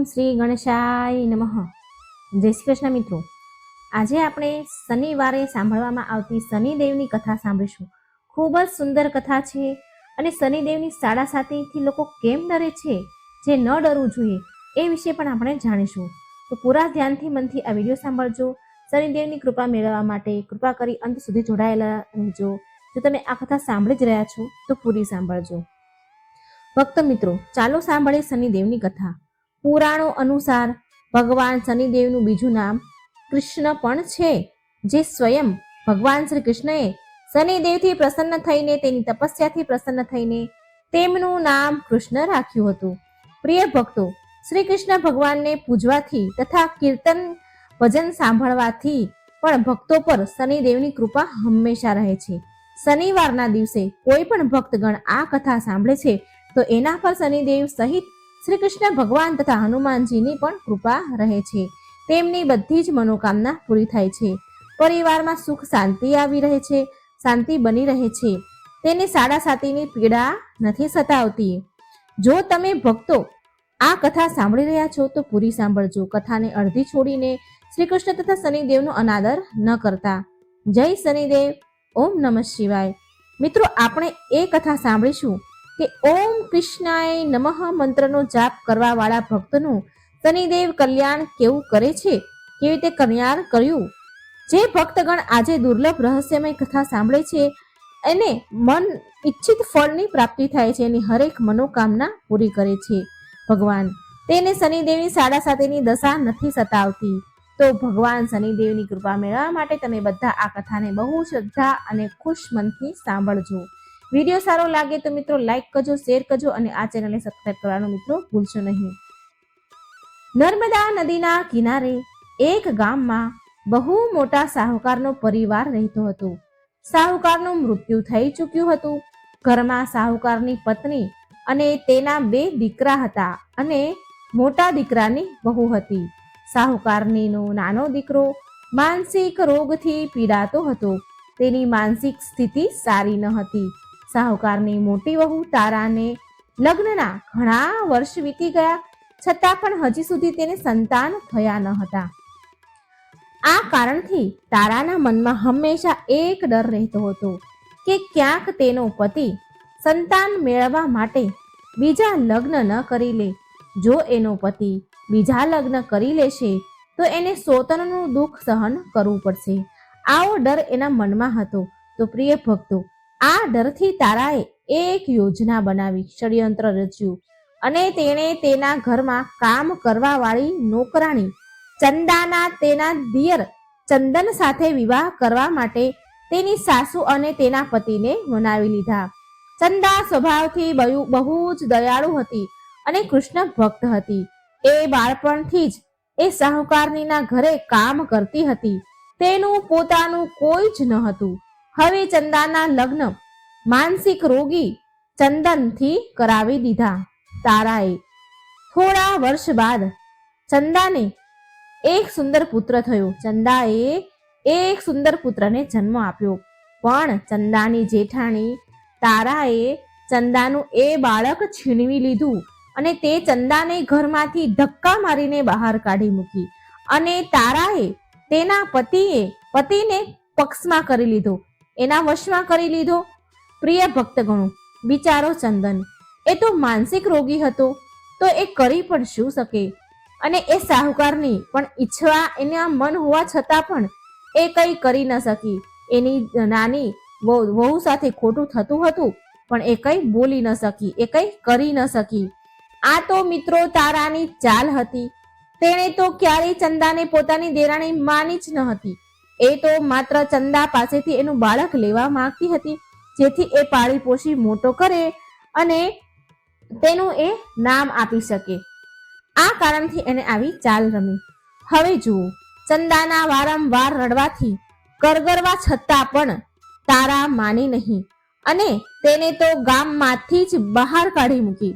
શ્રી ગણેશાય નમઃ. જય શ્રી કૃષ્ણ મિત્રો. આજે આપણે શનિવારે સાંભળવામાં આવતી શનિદેવની કથા સાંભળીશું. ખૂબ જ સુંદર કથા છે અને શનિદેવની સાડાસાતીથી લોકો કેમ ડરે છે, જે ન ડરવું જોઈએ એ વિશે પણ આપણે જાણીશું. તો પૂરા ધ્યાનથી મનથી આ વિડીયો સાંભળજો. શનિદેવની કૃપા મેળવવા માટે કૃપા કરી અંત સુધી જોડાયેલા રહેજો. જો તમે આ કથા સાંભળી જ રહ્યા છો તો પૂરી સાંભળજો. ભક્ત મિત્રો, ચાલો સાંભળીએ શનિદેવની કથા. પુરાણો અનુસાર ભગવાન શનિદેવનું બીજું નામ કૃષ્ણ પણ છે, જે સ્વયં ભગવાન શ્રી કૃષ્ણએ શનિદેવથી પ્રસન્ન થઈને, તેની તપસ્યાથી પ્રસન્ન થઈને તેમનું નામ કૃષ્ણ રાખ્યું હતું. પ્રિય ભક્તો, શ્રી કૃષ્ણ ભગવાનને પૂજવાથી તથા કીર્તન ભજન સાંભળવાથી પણ ભક્તો પર શનિદેવની કૃપા હંમેશા રહે છે. શનિવારના દિવસે કોઈ પણ ભક્તગણ આ કથા સાંભળે છે તો એના પર શનિદેવ સહિત શ્રી કૃષ્ણ ભગવાન તથા હનુમાનજીની પણ કૃપા રહે છે. તેમની બધી જ મનોકામના પૂરી થાય છે. પરિવારમાં સુખ શાંતિ આવી રહે છે, શાંતિ બની રહે છે. તેને સાડાસાતીની પીડા નથી સતાવતી. જો તમે ભક્તો આ કથા સાંભળી રહ્યા છો તો પૂરી સાંભળજો. કથાને અડધી છોડીને શ્રી કૃષ્ણ તથા શનિદેવનો અનાદર ન કરતા. જય શનિદેવ. ઓમ નમઃ શિવાય. મિત્રો, આપણે એ કથા સાંભળીશું કે ઓમ કૃષ્ણાય નમઃ મંત્રનો જાપ કરવા વાળા ભક્તનું શનિદેવ કલ્યાણ કેવું કરે છે, કેવી રીતે કલ્યાણ કર્યું. જે ભક્તગણ આજે દુર્લભ રહસ્યમય કથા સાંભળે છે એને મન ઈચ્છિત ફળની પ્રાપ્તિ થાય છે, એની હરેક મનોકામના પૂરી કરે છે ભગવાન. તેને શનિદેવની સાડાસાતીની દશા નથી સતાવતી. તો ભગવાન શનિદેવની કૃપા મેળવવા માટે તમે બધા આ કથાને બહુ શ્રદ્ધા અને ખુશ મનથી સાંભળજો. વિડીયો સારો લાગે તો મિત્રો લાઈક કરજો, શેર કરજો અને આ ચેનલને સબસ્ક્રાઇબ કરવાનું મિત્રો ભૂલશો નહીં. નર્મદા નદીના કિનારે એક ગામમાં બહુ મોટા સાહુકારનો પરિવાર રહેતો હતો. સાહુકારનું મૃત્યુ થઈ ચૂક્યું હતું. ઘરમાં સાહુકારની પત્ની અને તેના 2 દીકરા હતા અને મોટા દીકરાની વહુ હતી. સાહુકારનીનો નાનો દીકરો માનસિક રોગથી પીડાતો હતો. તેની માનસિક સ્થિતિ સારી ન હતી. સાહુકારની મોટી વહુ તારાને લગ્નના ઘણા વર્ષ વીતી ગયા, છતાં પણ હજી સુધી તેને સંતાન થયા ન હતા. આ કારણથી તારાના મનમાં હંમેશા એક ડર રહેતો હતો કે ક્યાંક તેનો પતિ સંતાન મેળવવા માટે બીજા લગ્ન ન કરી લે. જો એનો પતિ બીજા લગ્ન કરી લેશે તો એને સોતનનું દુઃખ સહન કરવું પડશે. આવો ડર એના મનમાં હતો. તો પ્રિય ભક્તો, આ ડરથી તારાએ એક યોજના બનાવી, ષડયંત્ર રચ્યું અને તેણે તેના ઘરમાં કામ કરવા વાળી નોકરાણી ચંદાના તેના દિયર ચંદન સાથે વિવાહ કરવા માટે તેની સાસુ અને તેના પતિને મનાવી લીધા. ચંદા સ્વભાવથી બહુ જ દયાળુ હતી અને કૃષ્ણ ભક્ત હતી. એ બાળપણથી જ એ સાહુકારનીના ઘરે કામ કરતી હતી. તેનું પોતાનું કોઈ જ ન હતું. હવે ચંદાના લગ્ન માનસિક રોગી ચંદનથી કરાવી દીધા તારાએ. થોડા વર્ષ બાદ ચંદાને એક સુંદર પુત્ર થયો. ચંદાએ એક સુંદર પુત્રને જન્મ આપ્યો. પણ ચંદાની જેઠાણી તારાએ ચંદાનું એ બાળક છીનવી લીધું અને તે ચંદાને ઘરમાંથી ધક્કા મારીને બહાર કાઢી મૂકી અને તારાએ તેના પતિને પક્ષમાં કરી લીધો, એના વશમાં કરી લીધો. પ્રિય ભક્તગણો, બિચારો ચંદન એ તો માનસિક રોગી હતો, તો એ કરી પણ શું શકે. અને એ સાહુકારની પણ ઈચ્છવા એના મન હોવા છતાં પણ એ કંઈ કરી ન શકી. એની નાની વહુ સાથે ખોટું થતું હતું પણ એ કંઈ બોલી ન શકી, એ કંઈ કરી ન શકી. આ તો મિત્રો તારાની ચાલ હતી. તેણે તો ક્યારેય ચંદાને પોતાની દેરાણી માની જ ન હતી. એ તો માત્ર ચંદા પાસેથી એનું બાળક લેવા માંગતી હતી, જેથી એ પાળી પોષી મોટો કરે અને તેનું એ નામ આપી શકે. આ કારણથી એને આવી ચાલ રમી. હવે જુઓ, ચંદાના વારંવાર રડવાથી કરગરવા છતાં પણ તારા માની નહીં અને તેને તો ગામમાંથી જ બહાર કાઢી મૂકી.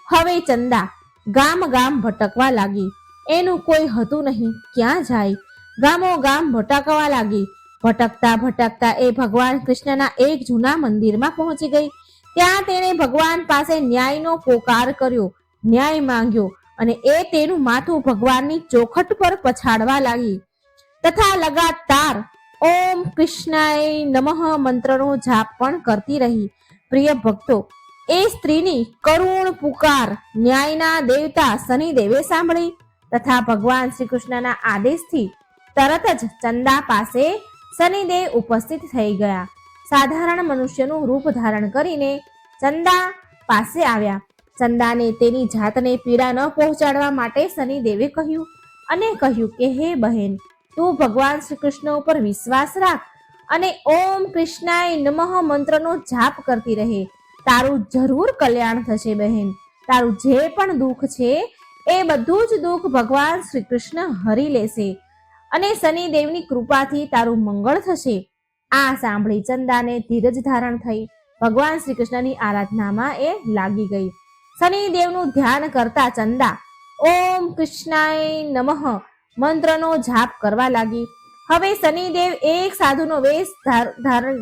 હવે ચંદા ગામ ભટકવા લાગી. એનું કોઈ હતું નહીં, ક્યાં જાય. ગામો ગામ ભટકવા લાગી. ભટકતા એ ભગવાન કૃષ્ણના એક જૂના મંદિરમાં પહોંચી ગઈ. ત્યાં તેણે ભગવાન પાસે ન્યાયનો પોકાર કર્યો, ન્યાય માંગ્યો અને એ તેનું માથું ભગવાનની ચોખટ પર પછાડવા લાગી તથા લગાતાર ઓમ કૃષ્ણાય નમઃ મંત્રનો જાપ પણ કરતી રહી. પ્રિય ભક્તો, એ સ્ત્રીની કરુણ પુકાર ન્યાયના દેવતા શનિદેવે સાંભળી તથા ભગવાન શ્રી કૃષ્ણના આદેશથી તરત જ ચંદા પાસે શનિદેવ ઉપસ્થિત થઈ ગયા. સાધારણ મનુષ્યનું રૂપ ધારણ કરીને ચંદા પાસે આવ્યા. ચંદાને તેની જાતને પીડા ન પહોંચાડવા માટે શનિદેવે કહ્યું અને કહ્યું કે હે બહેન, તું ભગવાન શ્રી કૃષ્ણ ઉપર વિશ્વાસ રાખ અને ઓમ કૃષ્ણાય નમઃ મંત્રનો જાપ કરતી રહે. તારું જરૂર કલ્યાણ થશે બહેન. તારું જે પણ દુઃખ છે એ બધું જ દુઃખ ભગવાન શ્રી કૃષ્ણ હરી લેશે અને શનિદેવની કૃપાથી તારું મંગળ થશે. આ સાંભળી ચંદાને ધીરજ ધારણ થઈ ભગવાન શ્રી કૃષ્ણની આરાધનામાં એ લાગી ગઈ. શનિદેવનું ધ્યાન કરતા ચંદા ઓમ કૃષ્ણાય નમઃ મંત્રનો જાપ કરવા લાગી. હવે શનિદેવ એક સાધુનો વેશ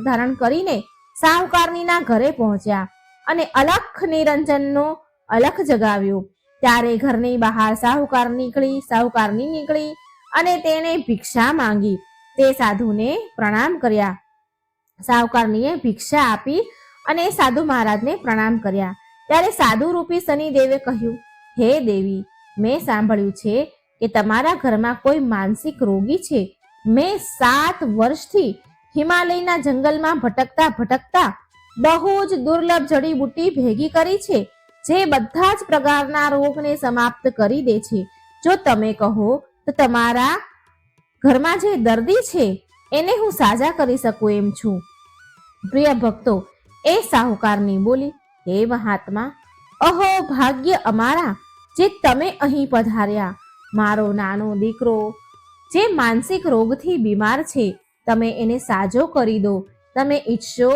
ધારણ કરીને સાહુકારનીના ઘરે પહોંચ્યા અને અલખ નિરંજનનો અલખ જગાવ્યો. ત્યારે ઘરની બહાર સાહુકારની નીકળી અને તેને ભિક્ષા માંગી. તે સાધુને પ્રણામ કર્યા. સાહુકારનીએ ભિક્ષા આપી અને સાધુ મહારાજને પ્રણામ કર્યા. ત્યારે સાધુ રૂપી શનિદેવે કહ્યું, હે દેવી, મેં સાંભળ્યું છે કે તમારા ઘરમાં કોઈ માનસિક રોગી છે. મેં 7 વર્ષથી હિમાલયના જંગલમાં ભટકતા બહુ જ દુર્લભ જડીબુટ્ટી ભેગી કરી છે, જે બધા જ પ્રકારના રોગને સમાપ્ત કરી દે છે. જો તમે કહો તો તમારા ઘરમાં જે દર્દી છે એને હું સાજા કરી શકું એમ છું. પ્રિય ભક્તો, એ સાહુકારની બોલી, હે મહાત્મા, અહો ભાગ્ય અમારા જે તમે અહીં પધાર્યા. મારો નાનો દીકરો જે માનસિક રોગથી બીમાર છે, તમે એને સાજો કરી દો. તમે ઈચ્છો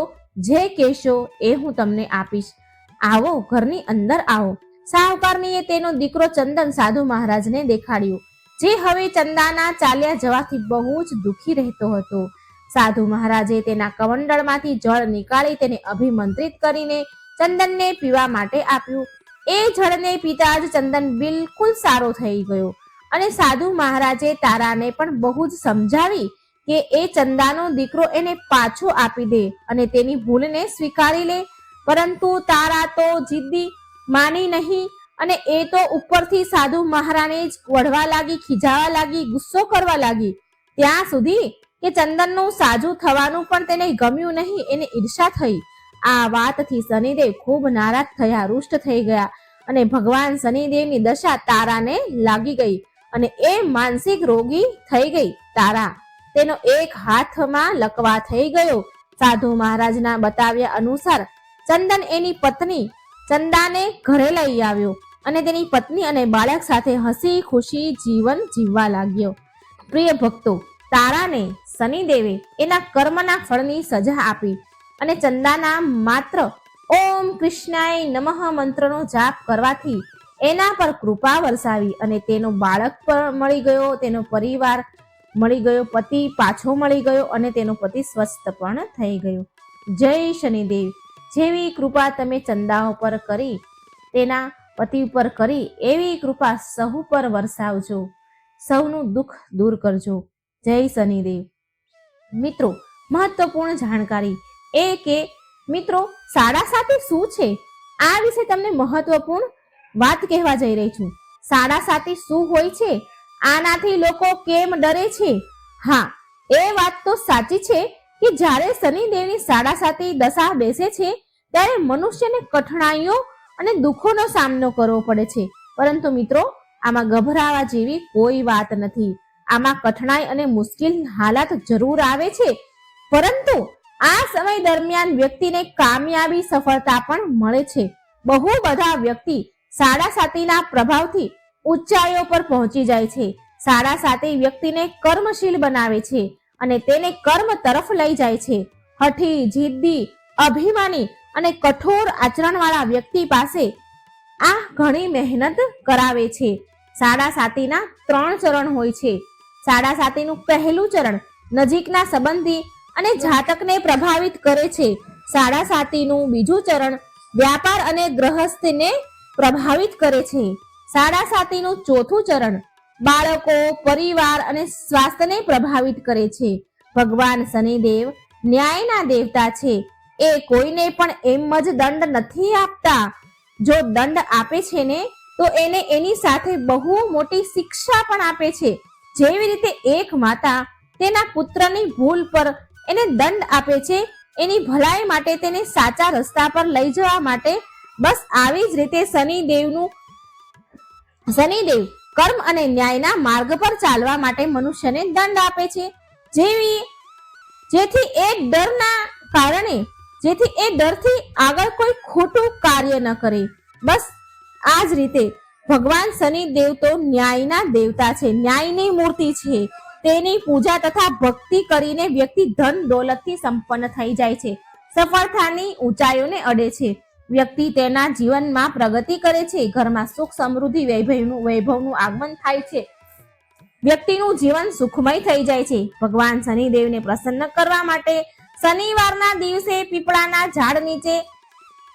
જે કહેશો એ હું તમને આપીશ. આવો, ઘરની અંદર આવો. સાહુકારનીએ તેનો દીકરો ચંદન સાધુ મહારાજને દેખાડ્યો, જે હવે ચંદાના ચાલ્યા જવાથી બહુ જ દુઃખી રહેતો હતો. સાધુ મહારાજે તેના કમંડળમાંથી જળ નીકાળી તેને અભિમંત્રિત કરીને ચંદનને પીવા માટે આપ્યું. એ જળને પીતા જ ચંદન બિલકુલ સારો થઈ ગયો અને સાધુ મહારાજે તારાને પણ બહુ જ સમજાવી કે એ ચંદાનો દીકરો એને પાછો આપી દે અને તેની ભૂલને સ્વીકારી લે. પરંતુ તારા તો જિદ્દી માની નહીં અને એ તો ઉપરથી સાધુ મહારાજને જ વઢવા લાગી, ખીજાવા લાગી, ગુસ્સો કરવા લાગી, ત્યાં સુધી કે ચંદનનું સાજું થવાનું પણ તેને ગમ્યું નહીં. એને ઈર્ષા થઈ. આ વાતથી શનિદેવ ખૂબ નારાજ થયા, રૂષ્ટ થઈ ગયા અને ભગવાન શનિદેવની દશા તારાને લાગી ગઈ અને એ માનસિક રોગી થઈ ગઈ. તારા તેનો એક હાથમાં લકવા થઈ ગયો. સાધુ મહારાજના બતાવ્યા અનુસાર ચંદન એની પત્ની ચંદાને ઘરે લઈ આવ્યો અને તેની પત્ની અને બાળક સાથે હસી ખુશી જીવન જીવવા લાગ્યો. પ્રિય ભક્તો, તારાને શનિદેવે એના કર્મના ફળની સજા આપી અને ચંદાના માત્ર ઓમ કૃષ્ણાય નમઃ મંત્રનો જાપ કરવાથી એના પર કૃપા વરસાવી અને તેનો બાળક પણ મળી ગયો, તેનો પરિવાર મળી ગયો, પતિ પાછો મળી ગયો અને તેનો પતિ સ્વસ્થ પણ થઈ ગયો. જય શનિદેવ, જેવી કૃપા તમે ચંદા ઉપર કરી, તેના પતિ ઉપર કરી, એવી કૃપા સહુ પર વરસાવજો. સૌનું દુઃખ દૂર કરજો. જય શનિદેવ. મિત્રો, મહત્વપૂર્ણ જાણકારી એ કે મિત્રો, સાડા સાતી શું છે આ વિશે તમને મહત્વપૂર્ણ વાત કહેવા જઈ રહી છું. સાડા સાતી શું હોય છે, આનાથી લોકો કેમ ડરે છે? હા, એ વાત તો સાચી છે કે જ્યારે શનિદેવની સાડા સાતી દશા બેસે છે ત્યારે મનુષ્યને કઠણાઈઓ અને દુઃખોનો સામનો કરવો પડે છે. પરંતુ મિત્રો, આમાં ગભરાવા જેવી કોઈ વાત નથી. આમાં કઠણાઈ અને મુશ્કેલ હાલાત જરૂર આવે છે, પરંતુ આ સમય દરમિયાન વ્યક્તિને કામયાબી સફળતા પણ મળે છે. બહુ બધા વ્યક્તિ સાડા સાતીના પ્રભાવથી ઊંચાઈઓ પર પહોંચી જાય છે. સાડા સાતી વ્યક્તિને કર્મશીલ બનાવે છે અને તેને કર્મ તરફ લઈ જાય છે. હઠી, જિદ્દી, અભિમાની અને કઠોર આચરણવાળા વ્યક્તિ પાસે આ ઘણી મહેનત કરાવે છે. સાડા સાતીના 3 ચરણ હોય છે. સાડા સાતીનું પહેલું ચરણ નજીકના સંબંધી અને જાતકને પ્રભાવિત કરે છે. સાડા સાતીનું બીજું ચરણ વ્યાપાર અને ગૃહસ્થને પ્રભાવિત કરે છે. સાડા સાતીનું ચોથું ચરણ બાળકો, પરિવાર અને સ્વાસ્થ્યને પ્રભાવિત કરે છે. ભગવાન શનિદેવ ન્યાયના દેવતા છે. એ કોઈને પણ એમ જ દંડ નથી આપતા. જો દંડ આપે છે ને તો એને એની સાથે બહુ મોટી શિક્ષા પણ આપે છે. જેવી રીતે એક માતા તેના પુત્રની ભૂલ પર એને દંડ આપે છે, એની ભલાઈ માટે તેને સાચા રસ્તા પર લઈ જવા માટે, બસ આવી જ રીતે શનિદેવ કર્મ અને ન્યાયના માર્ગ પર ચાલવા માટે મનુષ્યને દંડ આપે છે. જેથી એ ડરથી આગળ કોઈ ખોટું કાર્ય ન કરે. બસ આ જ રીતે ભગવાન શનિદેવ તો ન્યાયના દેવતા છે, ન્યાયની મૂર્તિ છે. તેની પૂજા તથા ભક્તિ કરીને વ્યક્તિ ધન દોલતથી સંપન્ન થઈ જાય છે, સફળતાની ઊંચાઈઓને અડે છે. વ્યક્તિ તેના જીવનમાં પ્રગતિ કરે છે, ઘરમાં સુખ સમૃદ્ધિ વૈભવનું આગમન થાય છે, વ્યક્તિનું જીવન સુખમય થઈ જાય છે. ભગવાન શનિદેવને પ્રસન્ન કરવા માટે શનિવારના દિવસે પીપળાના ઝાડ નીચે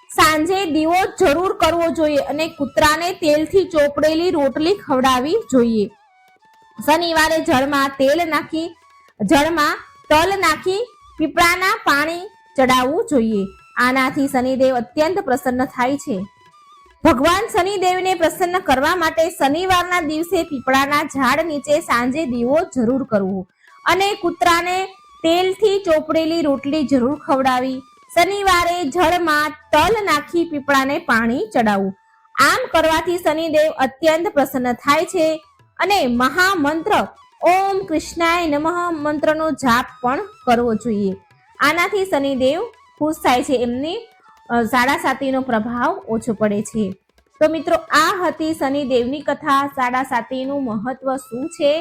સાંજે દીવો જરૂર કરવો જોઈએ અને કૂતરાને તેલથી ચોપડેલી રોટલી ખવડાવવી જોઈએ. શનિવારે જળમાં તલ નાખી પીપળાના પાણી ચડાવવું જોઈએ. આનાથી શનિદેવ અત્યંત પ્રસન્ન થાય છે. ભગવાન શનિદેવને પ્રસન્ન કરવા માટે શનિવારના દિવસે પીપળાના ઝાડ નીચે સાંજે દીવો જરૂર કરવો અને કૂતરાને તેલથી ચોપડેલી રોટલી જરૂર ખવડાવી. શનિવારે જળમાં તલ નાખી પીપળાને પાણી ચડાવવું. આમ કરવાથી શનિદેવ અત્યંત પ્રસન્ન થાય છે અને મહામંત્ર ઓમ કૃષ્ણાય નમઃ મંત્રનો જાપ પણ કરવો જોઈએ. આનાથી શનિદેવ ખુશ થાય છે, એમની સાડા સાતીનો પ્રભાવ ઓછો પડે છે. તો મિત્રો, આ હતી શનિદેવની કથા. સાડા સાતીનું મહત્વ શું છે,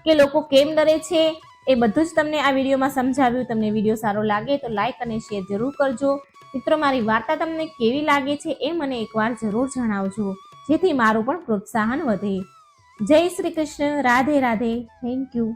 કે લોકો કેમ ડરે છે, એ બધું જ તમને આ વિડીયોમાં સમજાવ્યું. તમને વિડીયો સારો લાગે તો લાઈક અને શેર જરૂર કરજો. મિત્રો, મારી વાર્તા તમને કેવી લાગે છે એ મને એકવાર જરૂર જણાવજો, જેથી મારું પણ પ્રોત્સાહન વધે. જય શ્રી કૃષ્ણ. રાધે રાધે. Thank you.